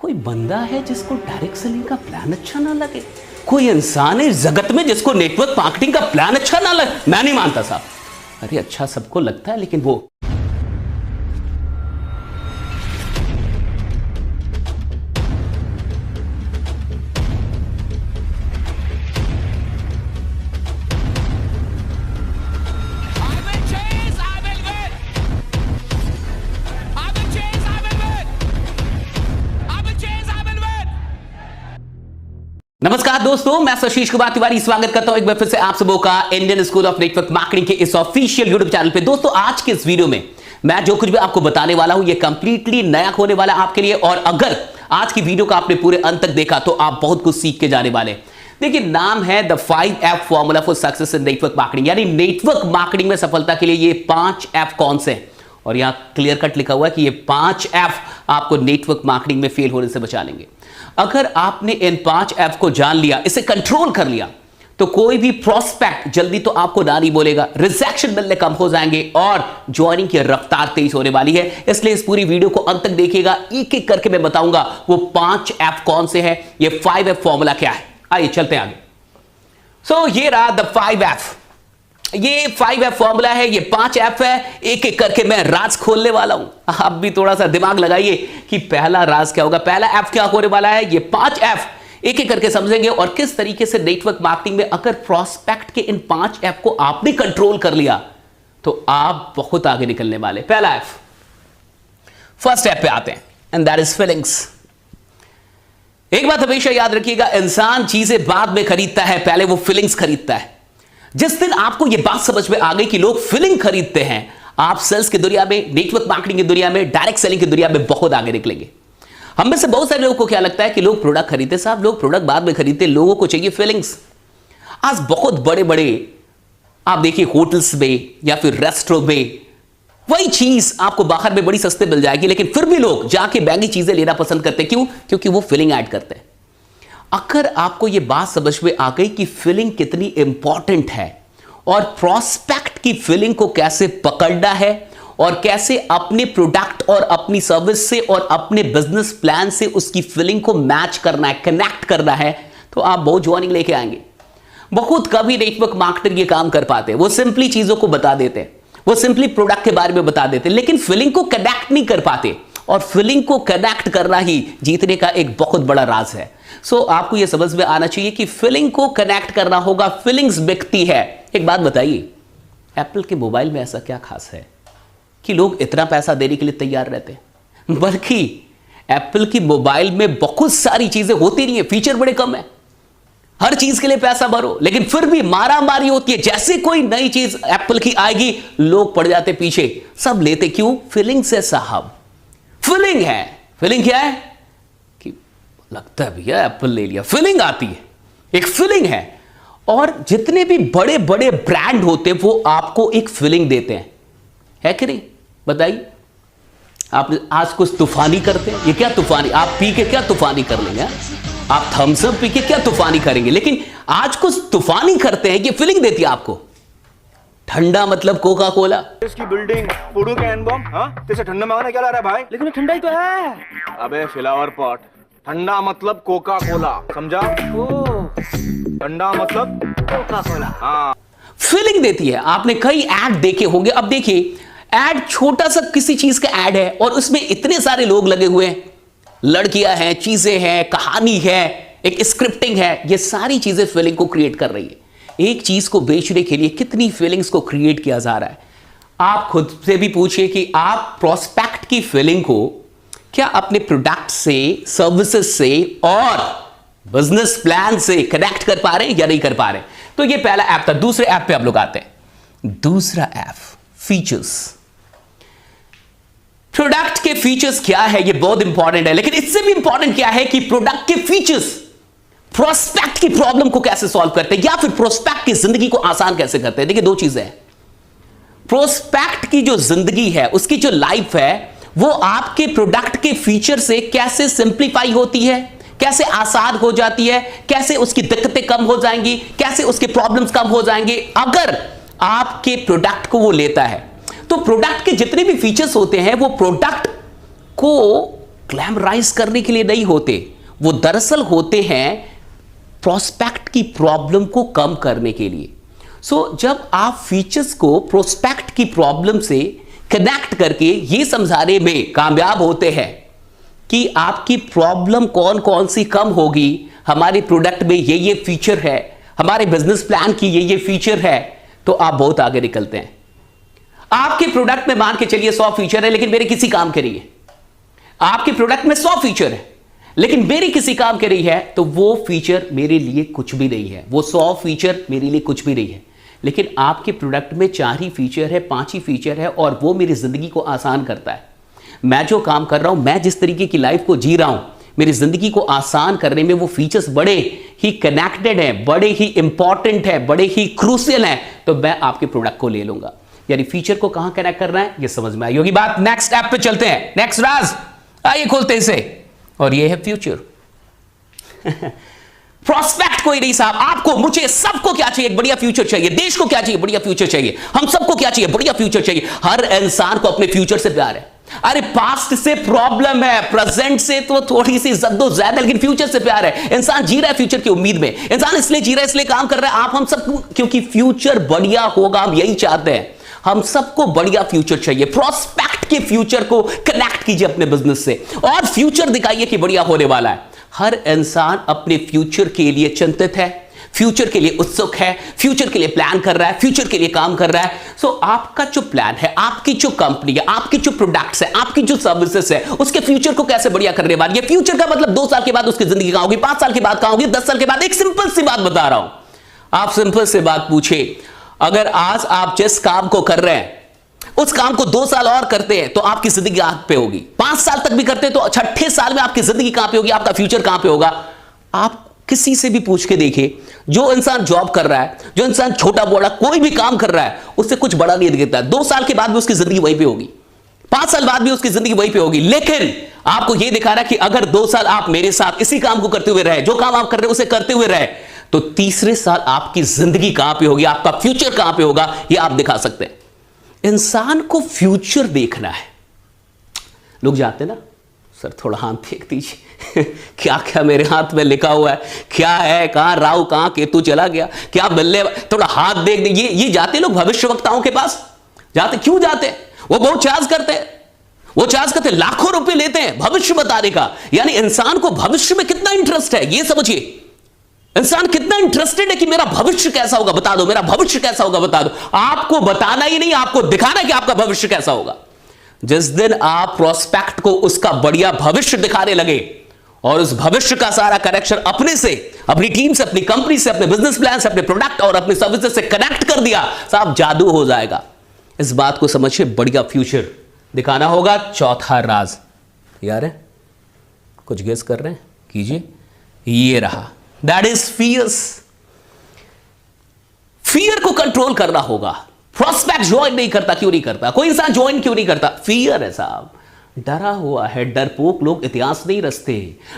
कोई बंदा है जिसको डायरेक्ट सेलिंग का प्लान अच्छा ना लगे? कोई इंसान है इस जगत में जिसको नेटवर्क मार्केटिंग का प्लान अच्छा ना लगे? मैं नहीं मानता साहब। अरे अच्छा सबको लगता है, लेकिन वो नमस्कार दोस्तों, मैं आशीष कुमार तिवारी स्वागत करता हूं एक बार फिर से आप सबों का Indian school of network marketing के इस ऑफिशियल यूट्यूब चैनल पे। दोस्तों आज के इस वीडियो में मैं जो कुछ भी आपको बताने वाला हूं ये कंप्लीटली नया होने वाला आपके लिए, और अगर आज की वीडियो का आपने पूरे अंत तक देखा तो आप बहुत कुछ सीख के जाने वाले। देखिए, नाम है the 5F formula for success in network marketing, यानी नेटवर्क मार्केटिंग में सफलता के लिए ये 5 F कौन से हैं, और यहां क्लियर कट लिखा हुआ है कि ये 5 F आपको नेटवर्क मार्केटिंग में फेल होने से बचा लेंगे। अगर आपने इन 5 F को जान लिया, इसे कंट्रोल कर लिया, तो कोई भी प्रोस्पेक्ट जल्दी तो आपको ना नहीं बोलेगा, रिजेक्शन मिलने कम हो जाएंगे और ज्वाइनिंग की रफ्तार तेज होने वाली है। इसलिए इस पूरी वीडियो को अंत तक देखिएगा, एक एक करके मैं बताऊंगा वो 5 F कौन से हैं, ये 5F फॉर्मूला क्या है। आइए चलते हैं आगे। सो ये रहा द 5F, ये 5F फॉर्मूला है, ये 5 F है। एक एक करके मैं राज खोलने वाला हूं। आप भी थोड़ा सा दिमाग लगाइए कि पहला राज क्या होगा, पहला F क्या होने वाला है। ये 5 F एक एक करके समझेंगे और किस तरीके से नेटवर्क मार्केटिंग में अगर प्रोस्पेक्ट के इन 5 F को आपने कंट्रोल कर लिया तो आप बहुत आगे निकलने वाले। पहला F, फर्स्ट F पे आते हैं, एंड दैट इज फीलिंग्स। एक बात हमेशा याद रखिएगा, इंसान चीजें बाद में खरीदता है, पहले वो फीलिंग्स खरीदता है। जिस दिन आपको यह बात समझ में आ गई कि लोग फीलिंग खरीदते हैं, आप सेल्स की दुनिया में, नेटवर्क मार्केटिंग की दुनिया में, डायरेक्ट सेलिंग की दुनिया में बहुत आगे निकलेंगे। हम में से बहुत सारे लोगों को क्या लगता है कि लोग प्रोडक्ट खरीदते, साहब लोग प्रोडक्ट बाद में खरीदते, लोगों को चाहिए फीलिंग्स। आज बहुत बड़े बड़े आप देखिए होटल्स में या फिर रेस्टोरेंट में वही चीज आपको बाहर में बड़ी सस्ते मिल जाएगी, लेकिन फिर भी लोग जाके महंगी चीजें लेना पसंद करते हैं। क्यों? क्योंकि वो फीलिंग ऐड करते हैं। अगर आपको यह बात समझ में आ गई कि फीलिंग कितनी इंपॉर्टेंट है और प्रोस्पेक्ट की फीलिंग को कैसे पकड़ना है और कैसे अपने प्रोडक्ट और अपनी सर्विस से और अपने बिजनेस प्लान से उसकी फीलिंग को मैच करना है, कनेक्ट करना है, तो आप बहुत ज्वाइनिंग लेके आएंगे। बहुत कभी नेटवर्क मार्केटर ये काम कर पाते हैं, वो सिंपली चीजों को बता देते हैं, वो सिंपली प्रोडक्ट के बारे में बता देते हैं, लेकिन फीलिंग को कनेक्ट नहीं कर पाते। और फीलिंग को कनेक्ट करना ही जीतने का एक बहुत बड़ा राज है। सो आपको यह समझ में आना चाहिए कि फीलिंग को कनेक्ट करना होगा, फीलिंग्स बिकती है। एक बात बताइए, एप्पल के मोबाइल में ऐसा क्या खास है कि लोग इतना पैसा देने के लिए तैयार रहते हैं? बल्कि एप्पल की मोबाइल में बहुत सारी चीजें होती नहीं है, फीचर बड़े कम है, हर चीज के लिए पैसा भरो, लेकिन फिर भी मारा मारी होती है। जैसे कोई नई चीज एप्पल की आएगी, लोग पड़ जाते पीछे, सब लेते। क्यों? फीलिंग से साहब, फीलिंग है। फीलिंग क्या है कि लगता है भैया एप्पल ले लिया, फीलिंग आती है, एक फीलिंग है। और जितने भी बड़े बड़े ब्रांड होते हैं वो आपको एक फीलिंग देते हैं, है कि नहीं? बताइए, आप आज कुछ तूफानी करते हैं, ये क्या तूफानी, आप पी के क्या तूफानी कर लेंगे? आप थम्स अप पी के क्या तूफानी करेंगे? लेकिन आज कुछ तूफानी करते हैं, ये फीलिंग देती है आपको। ठंडा मतलब कोका कोला, इसकी बिल्डिंग, फूडू कैन बम, हाँ? तेरे ठंडा मांगना क्या ला रहा है भाई? लेकिन ठंडा ही तो है। अबे फ्लावर पॉट, ठंडा मतलब कोका कोला, समझा? ठंडा मतलब कोका कोला। हाँ, फीलिंग देती है। आपने कई ऐड देखे होंगे। अब देखिए, ऐड छोटा सा किसी चीज का ऐड है और उसमें इतने सारे लोग लगे हुए हैं, लड़कियां हैं, चीजें हैं, कहानी है, एक स्क्रिप्टिंग है, ये सारी चीजें फीलिंग को क्रिएट कर रही है। एक चीज को बेचने के लिए कितनी फीलिंग्स को क्रिएट किया जा रहा है। आप खुद से भी पूछिए कि आप प्रोस्पेक्ट की फीलिंग को क्या अपने प्रोडक्ट से, सर्विसेज से और बिजनेस प्लान से कनेक्ट कर पा रहे हैं या नहीं कर पा रहे? तो ये पहला ऐप था। दूसरे ऐप पे आप लोग आते हैं। दूसरा ऐप, फीचर्स। प्रोडक्ट के फीचर्स क्या है, ये बहुत इंपॉर्टेंट है, लेकिन इससे भी इंपॉर्टेंट क्या है कि प्रोडक्ट के फीचर्स प्रोस्पेक्ट की प्रॉब्लम को कैसे सॉल्व करते हैं या फिर प्रोस्पेक्ट की जिंदगी को आसान कैसे करते हैं। देखिए, दो चीजें हैं। प्रोस्पेक्ट की जो जिंदगी है, उसकी जो लाइफ है, वो आपके प्रोडक्ट के फीचर से कैसे सिंप्लीफाई होती है, कैसे आसान हो जाती है, कैसे उसकी दिक्कतें कम हो जाएंगी, कैसे उसके प्रॉब्लम्स कम हो जाएंगे अगर आपके प्रोडक्ट को वो लेता है। तो प्रोडक्ट के जितने भी फीचर्स होते हैं वो प्रोडक्ट को ग्लैमराइज करने के लिए नहीं होते, वो दरअसल होते हैं प्रोस्पेक्ट की प्रॉब्लम को कम करने के लिए। जब आप फीचर्स को प्रोस्पेक्ट की प्रॉब्लम से कनेक्ट करके ये समझाने में कामयाब होते हैं कि आपकी प्रॉब्लम कौन कौन सी कम होगी, हमारे प्रोडक्ट में ये फीचर है, हमारे बिजनेस प्लान की ये फीचर है, तो आप बहुत आगे निकलते हैं। आपके प्रोडक्ट में मान के चलिए 100 फीचर है, लेकिन मेरे किसी काम के नहीं है। आपके प्रोडक्ट में 100 फीचर है, लेकिन मेरी किसी काम के नहीं है, तो वो फीचर मेरे लिए कुछ भी नहीं है। वो 100 फीचर मेरे लिए कुछ भी नहीं है। लेकिन आपके प्रोडक्ट में 4 ही फीचर है, 5 ही फीचर है, और वो मेरी जिंदगी को आसान करता है। मैं जो काम कर रहा हूं, मैं जिस तरीके की लाइफ को जी रहा हूं, मेरी जिंदगी को आसान करने में वो फीचर्स बड़े ही कनेक्टेड हैं, बड़े ही इंपॉर्टेंट है, बड़े ही क्रूशियल है, तो मैं आपके प्रोडक्ट को ले लूंगा। यानी फीचर को कहां कनेक्ट करना है, ये समझ में आई होगी बात। नेक्स्ट ऐप पे चलते हैं, नेक्स्ट राज, आइए खोलते हैं इसे, और ये है फ्यूचर। प्रोस्पेक्ट कोई नहीं साहब, आपको, मुझे, सबको क्या चाहिए? एक बढ़िया फ्यूचर चाहिए। देश को क्या चाहिए? बढ़िया फ्यूचर चाहिए। हम सबको क्या चाहिए? बढ़िया फ्यूचर चाहिए। हर इंसान को अपने फ्यूचर से प्यार है। अरे पास्ट से प्रॉब्लम है, प्रेजेंट से तो थोड़ी सी जद्दोजहद है, लेकिन फ्यूचर से प्यार है। इंसान जी रहा है फ्यूचर की उम्मीद में, इंसान इसलिए जी रहा है, इसलिए काम कर रहा है। आप हम सब, क्योंकि फ्यूचर बढ़िया होगा, हम यही चाहते हैं। हम सबको बढ़िया फ्यूचर चाहिए। प्रोस्पेक्ट के फ्यूचर को कनेक्ट कीजिए अपने बिजनेस से, और फ्यूचर दिखाइए कि बढ़िया होने वाला है। हर इंसान अपने फ्यूचर के लिए चिंतित है, फ्यूचर के लिए उत्सुक है, फ्यूचर के लिए प्लान कर रहा है, फ्यूचर के लिए काम कर रहा है। आपका जो प्लान है, आपकी जो कंपनी है, आपकी जो प्रोडक्ट्स है, आपकी जो सर्विसेज है, उसके फ्यूचर को कैसे बढ़िया करने वाली है। फ्यूचर का मतलब 2 साल के बाद उसकी जिंदगी कहां होगी, 5 साल के बाद कहां होगी, 10 साल के बाद। एक सिंपल सी बात बता रहा हूं, आप सिंपल सी बात पूछे, अगर आज आप जिस काम को कर रहे हैं उस काम को 2 साल और करते हैं तो आपकी जिंदगी कहां पे होगी। 5 साल तक भी करते हैं तो 6ठे साल में आपकी जिंदगी कहां पे होगी, आपका फ्यूचर कहां पे होगा। आप किसी से भी पूछ के देखिए, जो इंसान जॉब कर रहा है, जो इंसान छोटा बड़ा कोई भी काम कर रहा है, उससे कुछ बड़ा नहीं दिखता है। 2 साल के बाद भी उसकी जिंदगी वहीं पे होगी, 5 साल बाद भी उसकी जिंदगी वहीं पे होगी। लेकिन आपको यह दिखा रहा है कि अगर 2 साल आप मेरे साथ इसी काम को करते हुए रहे, जो काम आप कर रहे हैं उसे करते हुए रहे, तो तीसरे साल आपकी जिंदगी कहां पे होगी, आपका फ्यूचर कहां पे होगा, यह आप दिखा सकते हैं। इंसान को फ्यूचर देखना है। लोग जाते हैं ना, सर थोड़ा हाथ देख दीजिए, क्या क्या मेरे हाथ में लिखा हुआ है, क्या है, कहां राहु कहां केतु चला गया, क्या बल्ले, थोड़ा हाथ देख दीजिए। ये जाते लोग भविष्य वक्ताओं के पास जाते, क्यों जाते? वो बहुत चार्ज करते हैं, वो चार्ज करते, लाखों रुपए लेते हैं भविष्य बताने का। यानी इंसान को भविष्य में कितना इंटरेस्ट है, ये समझिए। इंसान कितना इंटरेस्टेड है कि मेरा भविष्य कैसा होगा, बता दो, मेरा भविष्य कैसा होगा, बता दो। आपको बताना ही नहीं, आपको दिखाना है कि आपका भविष्य कैसा होगा। जिस दिन आप प्रोस्पेक्ट को उसका बढ़िया भविष्य दिखाने लगे और उस भविष्य का सारा कनेक्शन अपने से, अपनी टीम से, अपनी कंपनी से, अपने बिजनेस प्लान से, अपने प्रोडक्ट और अपने सर्विसेज से कनेक्ट कर दिया, साहब जादू हो जाएगा। इस बात को समझिए, बढ़िया फ्यूचर दिखाना होगा। चौथा राज यार है, कुछ गेस कर रहे हैं, कीजिए। ये रहा, दैट इज फियर्स। फियर को कंट्रोल करना होगा। प्रोस्पेक्ट ज्वाइन नहीं करता, क्यों नहीं करता? कोई इंसान ज्वाइन क्यों नहीं करता? फियर है साहब, डरा हुआ है। डरपोक लोग इतिहास नहीं रचते,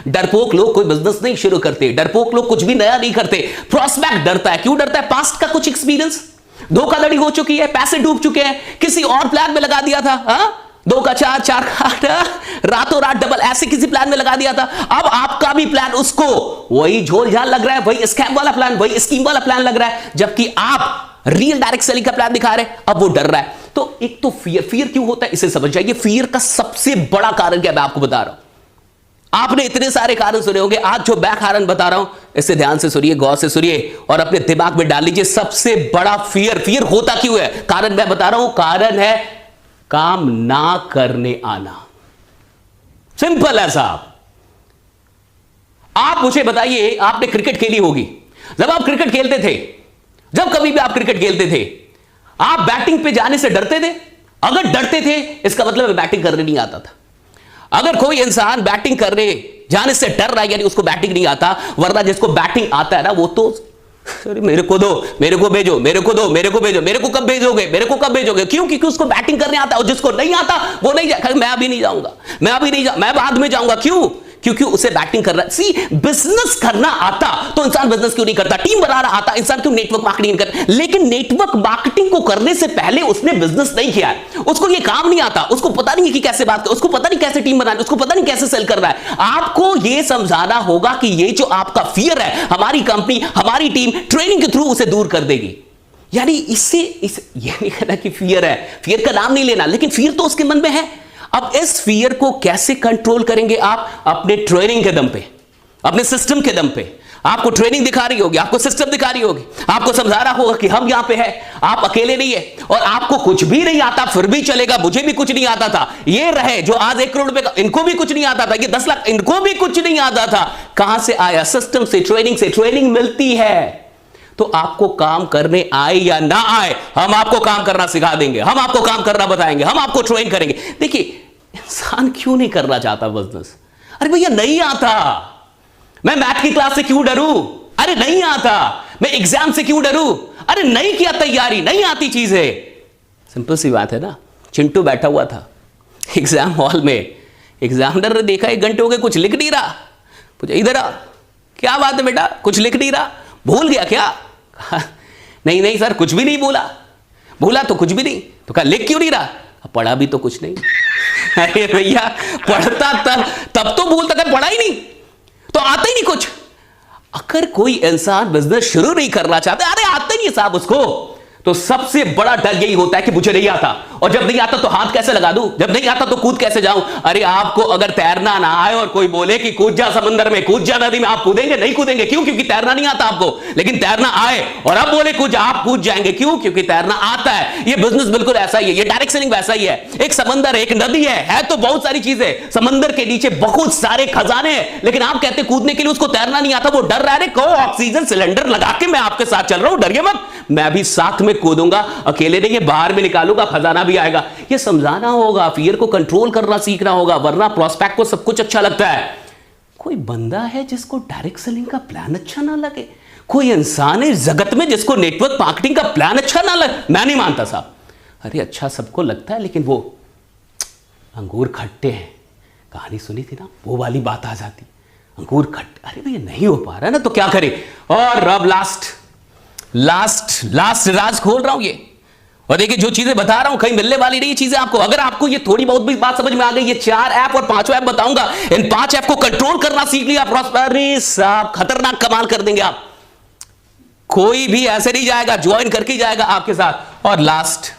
डरपोक लोग कोई बिजनेस नहीं शुरू करते, डरपोक लोग कुछ भी नया नहीं करते। प्रोस्पेक्ट डरता है, क्यों डरता है? पास्ट का कुछ एक्सपीरियंस, धोखाधड़ी हो चुकी है, पैसे डूब चुके हैं, किसी और प्लान में लगा दिया था, हाँ 2 का 4, 4 का 8, रातों रात डबल, ऐसे किसी प्लान में लगा दिया था। अब आपका भी प्लान उसको वही झोल झाल लग रहा है, वही स्कैम वाला प्लान, वही स्कीम वाला प्लान लग रहा है, जबकि आप रियल डायरेक्ट सेलिंग का प्लान दिखा रहे हैं। अब वो डर रहा है। तो एक तो फियर क्यों होता है, इसे समझ जाइए। फियर का सबसे बड़ा कारण क्या, मैं आपको बता रहा हूं। आपने इतने सारे कारण सुने होंगे, आज जो मैं कारण बता रहा हूं, इसे ध्यान से सुनिए, गौर से सुनिए और अपने दिमाग में डाल लीजिए। सबसे बड़ा फियर होता क्यों है, कारण मैं बता रहा हूं। कारण है काम ना करने आना। सिंपल है साहब। आप मुझे बताइए, आपने क्रिकेट खेली होगी। जब आप क्रिकेट खेलते थे, जब कभी भी आप क्रिकेट खेलते थे, आप बैटिंग पे जाने से डरते थे? अगर डरते थे, इसका मतलब बैटिंग करने नहीं आता था। अगर कोई इंसान बैटिंग करने जाने से डर रहा है, यानी उसको बैटिंग नहीं आता। वरना जिसको बैटिंग आता है ना, वो तो अरे मेरे को दो, मेरे को भेजो, मेरे को दो, मेरे को भेजो, मेरे को कब भेजोगे, मेरे को कब भेजोगे। क्यों? क्योंकि उसको बैटिंग करने आता है। और जिसको नहीं आता वो नहीं जाएगा। मैं अभी नहीं जाऊंगा, मैं अभी नहीं मैं बाद में जाऊंगा। क्यों? क्योंकि उसे बैटिंग कर रहा। सी, बिजनेस करना आता तो इंसान बिजनेस क्यों नहीं करता, टीम बनाना आता इंसान क्यों नेटवर्क मार्केटिंग नहीं करता। लेकिन नेटवर्क मार्केटिंग को करने से पहले उसने बिजनेस नहीं किया है, उसको ये काम नहीं आता, उसको पता नहीं है कि कैसे बात कर, उसको पता नहीं कैसे टीम बनानी, उसको पता नहीं कैसे सेल करना है। आपको यह समझाना होगा कि ये जो आपका फियर है, हमारी कंपनी हमारी टीम ट्रेनिंग के थ्रू उसे दूर कर देगी। यानी इससे ये नहीं कहना कि फियर है, फियर का नाम नहीं लेना, लेकिन फियर तो उसके मन में है। अब इस फियर को कैसे कंट्रोल करेंगे आप? अपने ट्रेनिंग के दम पे, अपने सिस्टम के दम पे। आपको ट्रेनिंग दिखा रही होगी, आपको सिस्टम दिखा रही होगी, आपको समझा रहा होगा कि हम यहां पे हैं, आप अकेले नहीं है। और आपको कुछ भी नहीं आता फिर भी चलेगा, मुझे भी कुछ नहीं आता था, ये रहे जो आज 1 करोड़ रुपए का, इनको भी कुछ नहीं आता था, ये 10 लाख, इनको भी कुछ नहीं आता था। कहां से आया? सिस्टम से, ट्रेनिंग से। ट्रेनिंग मिलती है तो आपको काम करने आए या ना आए, हम आपको काम करना सिखा देंगे, हम आपको काम करना बताएंगे, हम आपको ट्रेन करेंगे। देखिए, इंसान क्यों नहीं करना चाहता बिजनेस? अरे भैया नहीं आता। मैं मैथ की क्लास से क्यों डरूं? अरे नहीं आता। मैं एग्जाम से क्यों डरूं? अरे नहीं किया तैयारी, नहीं आती चीजें। सिंपल सी बात है ना। चिंटू बैठा हुआ था एग्जाम हॉल में, एग्जामिनर ने देखा 1 घंटे हो गए कुछ लिख नहीं रहा, पूछा इधर आ, क्या बात है बेटा, कुछ लिख नहीं रहा, भूल गया क्या? नहीं नहीं सर, कुछ भी नहीं भूला। भूला तो कुछ भी नहीं, तो कहा लिख क्यों नहीं रहा? पढ़ा भी तो कुछ नहीं। अरे भैया, पढ़ता तब तो भूलता, था पढ़ा ही नहीं तो आता ही नहीं कुछ। अगर कोई इंसान बिजनेस शुरू नहीं करना चाहता, अरे आता ही नहीं साहब उसको, तो सबसे बड़ा डर यही होता है कि मुझे नहीं आता, और जब नहीं आता तो हाथ कैसे लगा दूं, जब नहीं आता तो कूद कैसे जाऊं। अरे आपको अगर तैरना ना आए और कोई बोले कि कूद जा समंदर में, कूद जा नदी में, आप कूदेंगे? नहीं कूदेंगे। क्यों? क्योंकि तैरना नहीं आता आपको। लेकिन तैरना आए और अब बोले कूद जा, आप कूद जाएंगे। क्यों? क्योंकि तैरना आता है। ये बिजनेस बिल्कुल ऐसा ही है, ये डायरेक्ट सेलिंग वैसा ही है। एक समंदर है, एक नदी है तो बहुत सारी चीजें, समंदर के नीचे बहुत सारे खजाने हैं, लेकिन आप कहते कूदने के लिए उसको तैरना नहीं आता, वो डर रहा है। कहो ऑक्सीजन सिलेंडर लगा के मैं आपके साथ चल रहा हूं, डरिए मत, मैं भी साथ में कूदूंगा, अकेले नहीं, बाहर में निकालूंगा, खजाना भी आएगा। ये समझाना होगा, फियर को कंट्रोल करना सीखना होगा, वरना प्रोस्पेक्ट को सब कुछ अच्छा लगता है। कोई बंदा है जिसको डायरेक्ट सेलिंग का प्लान अच्छा ना लगे? कोई इंसान है जगत में जिसको नेटवर्क मार्केटिंग का प्लान अच्छा ना लगे? मैं नहीं मानता साहब। अरे अच्छा सबको लगता है, लेकिन वो अंगूर खट्टे हैं, कहानी सुनी थी ना, वो वाली बात आ जाती, अंगूर खट्टे। अरे भैया नहीं हो पा रहा ना, तो क्या करें? और अब लास्ट राज खोल रहा हूं ये, और देखिए जो चीजें बता रहा हूं कहीं मिलने वाली नहीं चीजें आपको। अगर आपको ये थोड़ी बहुत भी बात समझ में आ गई, ये 4 ऐप और 5 ऐप बताऊंगा, इन 5 ऐप को कंट्रोल करना सीख लिया, अरे साहब खतरनाक कमाल कर देंगे आप। कोई भी ऐसे नहीं जाएगा, ज्वाइन करके जाएगा आपके साथ। और लास्ट,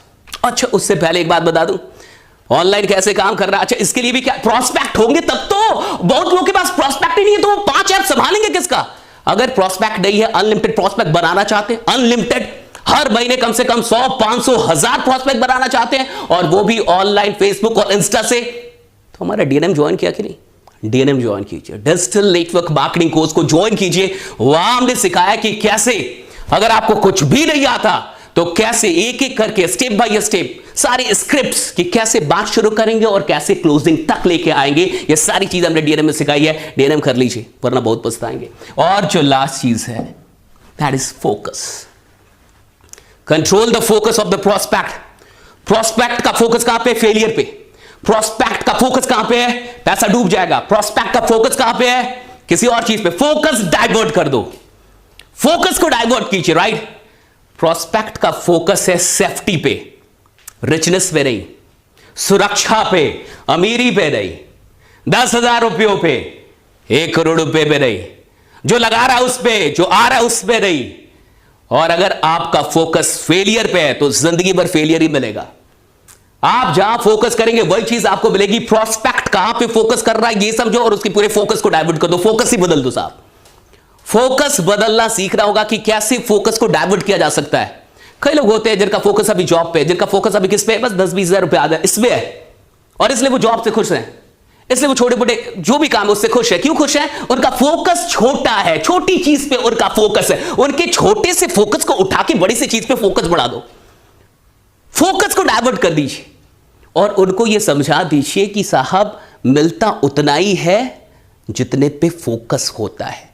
अच्छा उससे पहले एक बात बता दूं, ऑनलाइन कैसे काम कर रहा है। अच्छा इसके लिए भी क्या प्रोस्पेक्ट होंगे? तब तो बहुत लोगों के पास प्रोस्पेक्ट ही नहीं है, तो वो 5 ऐप संभालेंगे किसका? अगर प्रोस्पेक्ट नहीं है, अनलिमिटेड प्रोस्पेक्ट बनाना चाहते हैं, अनलिमिटेड हर महीने कम से कम 100, 500, 1000 प्रोस्पेक्ट बनाना चाहते हैं, और वो भी ऑनलाइन फेसबुक और इंस्टा से, तो हमारा डीएनएम ज्वाइन किया कि नहीं? डीएनएम ज्वाइन कीजिए, डिजिटल नेटवर्क मार्केटिंग कोर्स को ज्वाइन कीजिए। वहां हमने सिखाया कि कैसे, अगर आपको कुछ भी नहीं आता तो कैसे एक एक करके स्टेप बाय स्टेप सारे स्क्रिप्ट्स कि कैसे बात शुरू करेंगे और कैसे क्लोजिंग तक लेके आएंगे, ये सारी चीज हमने डीएनएम में सिखाई है। डीएनएम कर लीजिए वरना बहुत पछताएंगे। और जो लास्ट चीज है, that is focus. Control the focus of the prospect. Prospect का फोकस कहां पे? फेलियर पे। प्रोस्पेक्ट का फोकस कहां पे है? पैसा डूब जाएगा। प्रोस्पेक्ट का फोकस कहां पे है? किसी और चीज पे। फोकस डाइवर्ट कर दो, फोकस को डाइवर्ट कीजिए, राइट? प्रोस्पेक्ट का फोकस है सेफ्टी पे, रिचनेस पे नहीं, सुरक्षा पे, अमीरी पे नहीं, 10,000 रुपयों पे, 1 करोड़ रुपए पे नहीं, जो लगा रहा है उस पे, जो आ रहा है उस पे नहीं। और अगर आपका फोकस फेलियर पे है तो जिंदगी भर फेलियर ही मिलेगा। आप जहां फोकस करेंगे वही चीज आपको मिलेगी। प्रोस्पेक्ट कहां पे फोकस कर रहा है ये समझो, और उसके पूरे फोकस को डाइवर्ट कर दो। फोकस ही बदल दो साहब, फोकस बदलना सीखना होगा कि कैसे फोकस को डाइवर्ट किया जा सकता है। कई लोग होते हैं जिनका फोकस अभी जॉब पे, जिनका फोकस अभी किस पे है? बस 10-20 हजार रुपए आ जाए इसमें है, और इसलिए वो जॉब से खुश हैं, इसलिए वो छोटे मोटे जो भी काम है उससे खुश है। क्यों खुश है? उनका फोकस छोटा है, छोटी चीज पे उनका फोकस है। उनके छोटे से फोकस को उठा के बड़ी सी चीज पे फोकस बढ़ा दो, फोकस को डाइवर्ट कर दीजिए, और उनको यह समझा दीजिए कि साहब मिलता उतना ही है जितने पे फोकस होता है।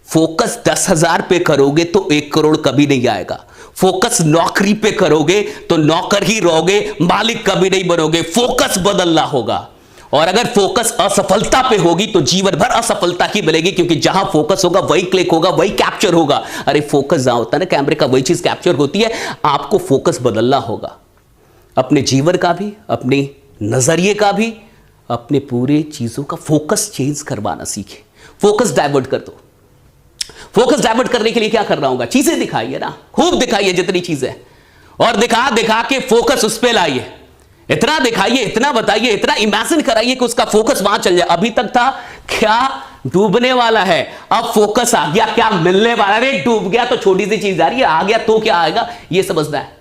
फोकस 10,000 पे करोगे तो 1 करोड़ कभी नहीं आएगा। फोकस नौकरी पे करोगे तो नौकर ही रहोगे, मालिक कभी नहीं बनोगे। फोकस बदलना होगा, और अगर फोकस असफलता पे होगी तो जीवन भर असफलता ही मिलेगी, क्योंकि जहां फोकस होगा वही क्लिक होगा, वही कैप्चर होगा। अरे फोकस जहां होता है ना कैमरे का, वही चीज कैप्चर होती है। आपको फोकस बदलना होगा, अपने जीवन का भी, अपने नजरिए का भी, अपने पूरे चीजों का फोकस चेंज करवाना सीखे। फोकस डाइवर्ट कर दो। फोकस डाइवर्ट करने के लिए क्या करना होगा? चीजें दिखाइए ना, खूब दिखाइए जितनी चीजें, और दिखा दिखा के फोकस उस पर लाइए। इतना दिखाइए, इतना बताइए, इतना इमेजिन कराइए कि उसका फोकस वहां चल जाए। अभी तक था क्या डूबने वाला है, अब फोकस आ गया क्या मिलने वाला। अरे डूब गया तो छोटी सी चीज आ रही है, आ गया तो क्या आएगा, ये समझना है।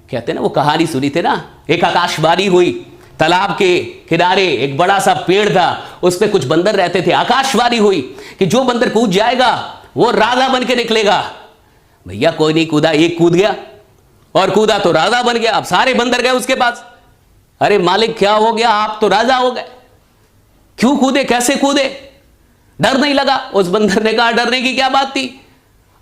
कहते हैं ना, वो कहानी सुनी थी ना, एक आकाशवाणी हुई, तालाब के किनारे एक बड़ा सा पेड़ था, उस पर कुछ बंदर रहते थे। आकाशवाणी हुई कि जो बंदर कूद जाएगा वो राजा बन के निकलेगा। भैया कोई नहीं कूदा, एक कूद गया और कूदा तो राजा बन गया। अब सारे बंदर गए उसके पास, अरे मालिक क्या हो गया, आप तो राजा हो गए, क्यों कूदे, कैसे कूदे, डर नहीं लगा? उस बंदर ने कहा डरने की क्या बात थी,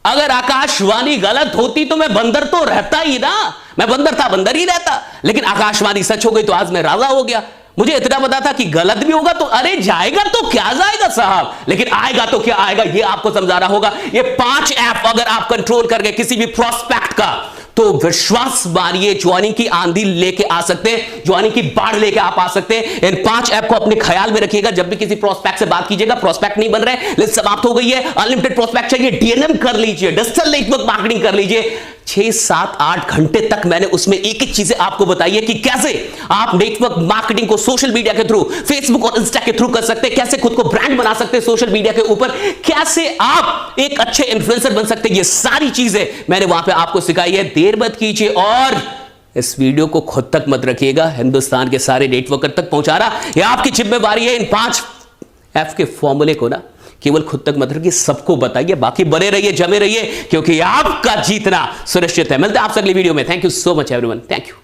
अगर आकाशवाणी गलत होती तो मैं बंदर तो रहता ही ना, मैं बंदर था बंदर ही रहता, लेकिन आकाशवाणी सच हो गई तो आज मैं राजा हो गया। मुझे इतना पता था कि गलत भी होगा तो अरे जाएगा तो क्या जाएगा साहब, लेकिन आएगा तो क्या आएगा, ये आपको समझाना होगा। ये 5 ऐप अगर आप कंट्रोल कर गए किसी भी प्रोस्पेक्ट का, तो विश्वास मानिए ज्वाइनिंग की आंधी लेके आ सकते हैं, ज्वाइनिंग की बाढ़ लेके आप आ सकते हैं। इन 5 ऐप को अपने ख्याल में रखिएगा जब भी किसी प्रोस्पेक्ट से बात कीजिएगा। प्रोस्पेक्ट नहीं बन रहे, लिस्ट समाप्त हो गई है, अनलिमिटेड प्रोस्पेक्ट चाहिए, डीएनएम कर लीजिए, डिजिटल नेटवर्क मार्केटिंग कर लीजिए। 6, 7, 8 घंटे तक मैंने उसमें एक एक चीजें आपको बताई है कि कैसे आप नेटवर्क मार्केटिंग को सोशल मीडिया के थ्रू, फेसबुक और इंस्टा के थ्रू कर सकते हैं, कैसे खुद को ब्रांड बना सकते हैं सोशल मीडिया के ऊपर, कैसे आप एक अच्छे इन्फ्लुएंसर बन सकते हैं। ये सारी चीजें मैंने वहां पे आपको सिखाई है। देर मत कीजिए और इस वीडियो को खुद तक मत रखिएगा, हिंदुस्तान के सारे नेटवर्कर तक पहुंचा रहा ये आपकी जिम्मेवारी है। इन 5 ऐप के फॉर्मूले को ना केवल खुद तक मत रखिए, सबको बताइए, बाकी बने रहिए, जमे रहिए, क्योंकि आपका जीतना सुनिश्चित है। मिलते हैं आपसे अगली वीडियो में। Thank you so much everyone, thank you.